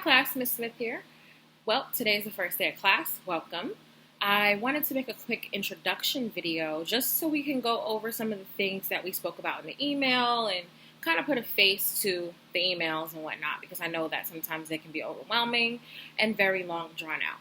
class, Miss Smith here. Well, today is the first day of class. Welcome. I wanted to make a quick introduction video just so we can go over some of the things that we spoke about in the email and kind of put a face to the emails and whatnot, because I know that sometimes they can be overwhelming and very long drawn out.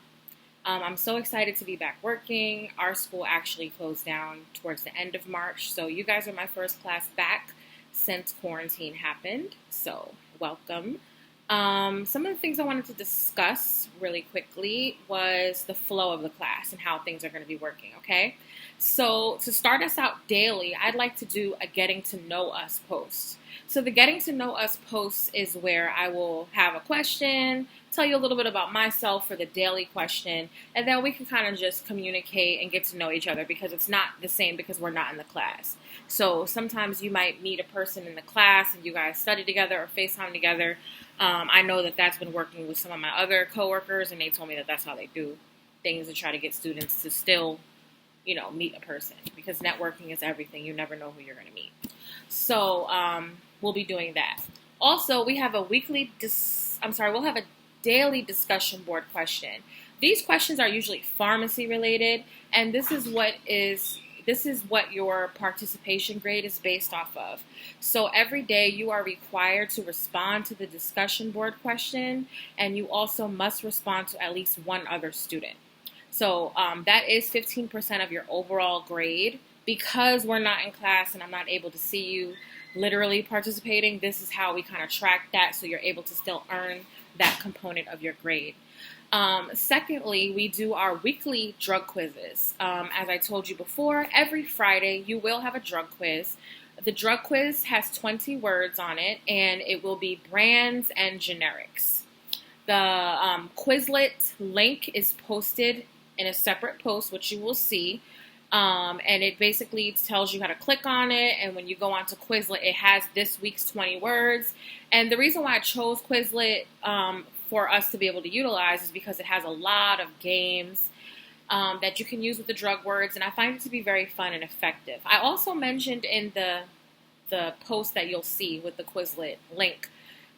I'm so excited to be back working. Our school actually closed down towards the end of March, so you guys are my first class back since quarantine happened, so welcome. Some of the things I wanted to discuss really quickly was the flow of the class and how things are going to be working, okay? So to start us out daily, I'd like to do a Getting to Know Us post. So the Getting to Know Us post is where I will have a question, tell you a little bit about myself for the daily question, and then we can kind of just communicate and get to know each other, because it's not the same because we're not in the class. So sometimes you might meet a person in the class and you guys study together or FaceTime together. I know that that's been working with some of my other coworkers, and they told me that that's how they do things to try to get students to still, meet a person, because networking is everything. You never know who you're going to meet. So we'll be doing that. Also, we have we'll have a daily discussion board question. These questions are usually pharmacy related, and this is what your participation grade is based off of. So every day you are required to respond to the discussion board question, and you also must respond to at least one other student. So that is 15% of your overall grade. Because we're not in class and I'm not able to see you literally participating, this is how we kind of track that, so you're able to still earn that component of your grade. Secondly, we do our weekly drug quizzes. As I told you before, every Friday you will have a drug quiz. The drug quiz has 20 words on it, and it will be brands and generics. The Quizlet link is posted in a separate post, which you will see. And it basically tells you how to click on it, and when you go onto Quizlet, it has this week's 20 words. And the reason why I chose Quizlet for us to be able to utilize is because it has a lot of games that you can use with the drug words, and I find it to be very fun and effective. I also mentioned in the post that you'll see with the Quizlet link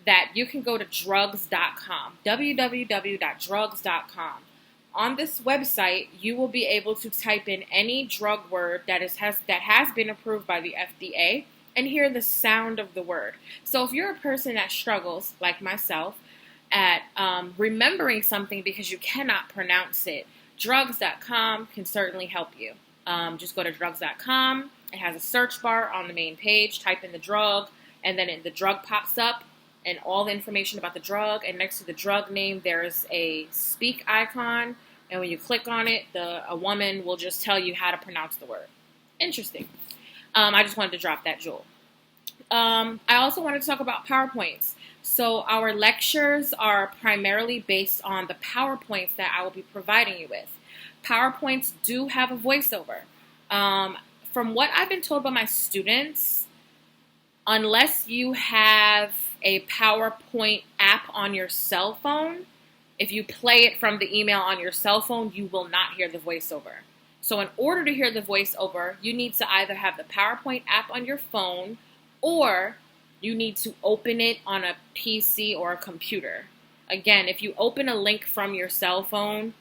that you can go to drugs.com, www.drugs.com. On this website, you will be able to type in any drug word that has been approved by the FDA and hear the sound of the word. So if you're a person that struggles, like myself, at remembering something because you cannot pronounce it, drugs.com can certainly help you. Just go to drugs.com. It has a search bar on the main page. Type in the drug, and then the drug pops up, and all the information about the drug. And next to the drug name, there's a speak icon. And when you click on it, a woman will just tell you how to pronounce the word. Interesting. I just wanted to drop that jewel. I also wanted to talk about PowerPoints. So our lectures are primarily based on the PowerPoints that I will be providing you with. PowerPoints do have a voiceover. From what I've been told by my students, unless you have a PowerPoint app on your cell phone, if you play it from the email on your cell phone, you will not hear the voiceover. So in order to hear the voiceover, you need to either have the PowerPoint app on your phone, or you need to open it on a PC or a computer. Again, if you open a link from your cell phone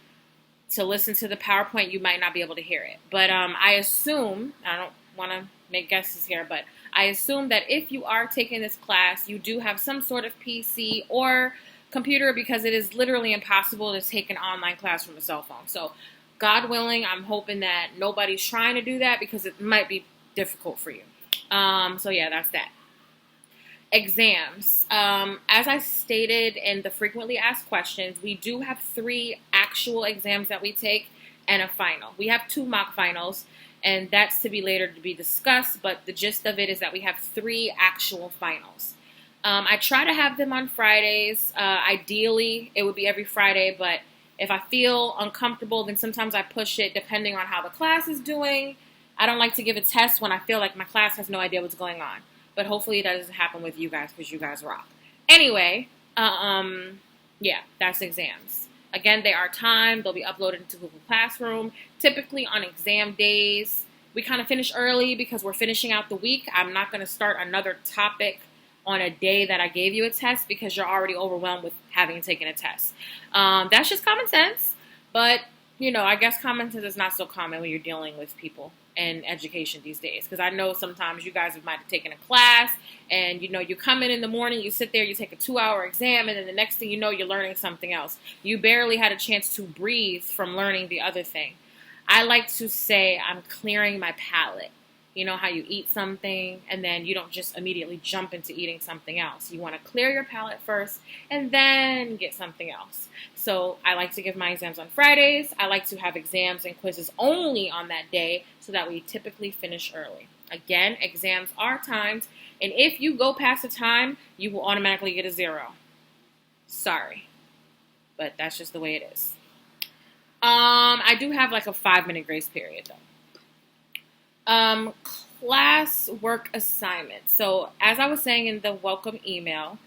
to listen to the PowerPoint, you might not be able to hear it. But I assume, I don't want to make guesses here, but I assume that if you are taking this class, you do have some sort of PC or computer, because it is literally impossible to take an online class from a cell phone. So God willing, I'm hoping that nobody's trying to do that, because it might be difficult for you. So yeah, that's that. Exams. As I stated in the frequently asked questions, we do have 3 actual exams that we take and a final. We have 2 mock finals, and that's to be later to be discussed, but the gist of it is that we have 3 actual finals. I try to have them on Fridays. Ideally, it would be every Friday, but if I feel uncomfortable, then sometimes I push it depending on how the class is doing. I don't like to give a test when I feel like my class has no idea what's going on. But hopefully that doesn't happen with you guys, because you guys rock. Anyway, yeah, that's exams. Again, they are timed. They'll be uploaded into Google Classroom. Typically on exam days, we kind of finish early because we're finishing out the week. I'm not going to start another topic on a day that I gave you a test because you're already overwhelmed with having taken a test. That's just common sense. But, I guess common sense is not so common when you're dealing with people and education these days. Because I know sometimes you guys might have taken a class and, you come in the morning, you sit there, you take a 2-hour exam, and then the next thing you know, you're learning something else. You barely had a chance to breathe from learning the other thing. I like to say I'm clearing my palate. You know how you eat something and then you don't just immediately jump into eating something else. You want to clear your palate first and then get something else. So I like to give my exams on Fridays. I like to have exams and quizzes only on that day so that we typically finish early. Again, exams are timed, and if you go past the time, you will automatically get a 0. Sorry, but that's just the way it is. I do have like a 5-minute grace period though. Class work assignments. So as I was saying in the welcome email,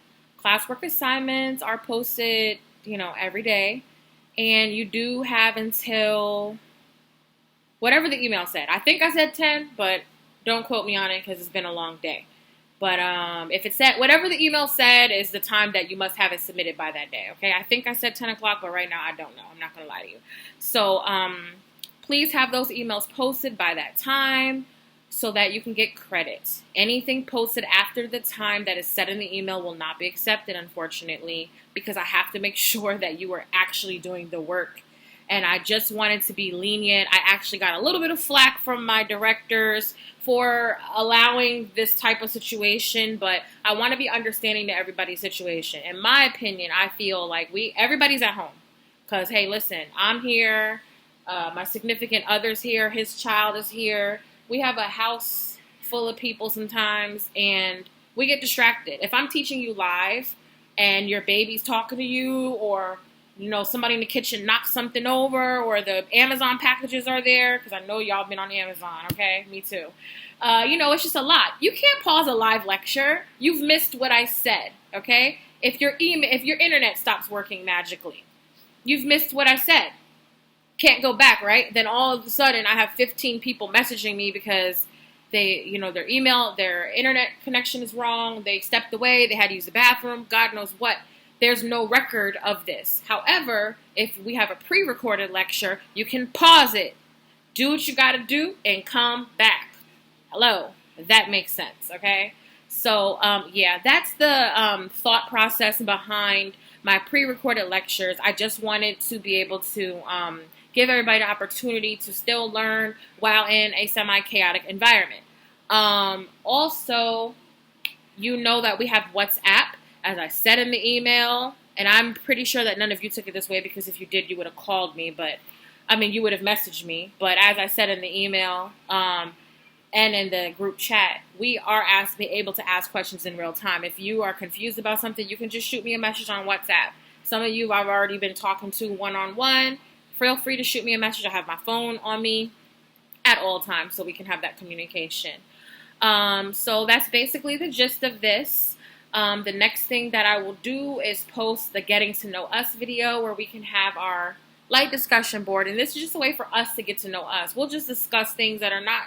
classwork assignments are posted, every day. And you do have until whatever the email said. I think I said 10, but don't quote me on it because it's been a long day. But if it said, whatever the email said is the time that you must have it submitted by that day. Okay, I think I said 10 o'clock, but right now I don't know. I'm not going to lie to you. So please have those emails posted by that time so that you can get credit. Anything posted after the time that is said in the email will not be accepted, unfortunately, because I have to make sure that you are actually doing the work. And I just wanted to be lenient. I actually got a little bit of flack from my directors for allowing this type of situation, but I want to be understanding to everybody's situation. In my opinion, I feel like everybody's at home because, hey, listen, I'm here. My significant other's here. His child is here. We have a house full of people sometimes, and we get distracted. If I'm teaching you live and your baby's talking to you, or somebody in the kitchen knocks something over, or the Amazon packages are there, because I know y'all been on Amazon, okay? Me too. It's just a lot. You can't pause a live lecture. You've missed what I said, okay? If your internet stops working magically, you've missed what I said. Can't go back, right? Then all of a sudden I have 15 people messaging me because they, their internet connection is wrong. They stepped away. They had to use the bathroom. God knows what. There's no record of this. However, if we have a pre-recorded lecture, you can pause it, do what you got to do, and come back. Hello. That makes sense, okay? So, that's the thought process behind my pre-recorded lectures. I just wanted to be able to give everybody the opportunity to still learn while in a semi-chaotic environment. Also, that we have WhatsApp, as I said in the email, and I'm pretty sure that none of you took it this way, because if you did, you would have called me, you would have messaged me. But as I said in the email, and in the group chat, we are able to ask questions in real time. If you are confused about something, you can just shoot me a message on WhatsApp. Some of you I've already been talking to one-on-one. Feel free to shoot me a message. I have my phone on me at all times so we can have that communication. So that's basically the gist of this. The next thing that I will do is post the Getting to Know Us video where we can have our light discussion board. And this is just a way for us to get to know us. We'll just discuss things that are not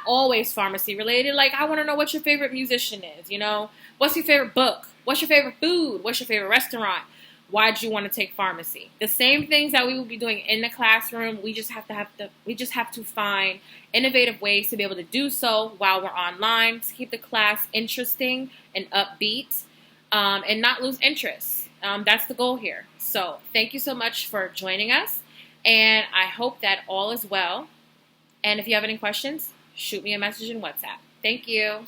always pharmacy related. Like, I want to know what your favorite musician is, What's your favorite book? What's your favorite food? What's your favorite restaurant? Why'd you want to take pharmacy? The same things that we will be doing in the classroom, we just have to find innovative ways to be able to do so while we're online, to keep the class interesting and upbeat, and not lose interest. That's the goal here. So thank you so much for joining us, and I hope that all is well. And if you have any questions, shoot me a message in WhatsApp. Thank you.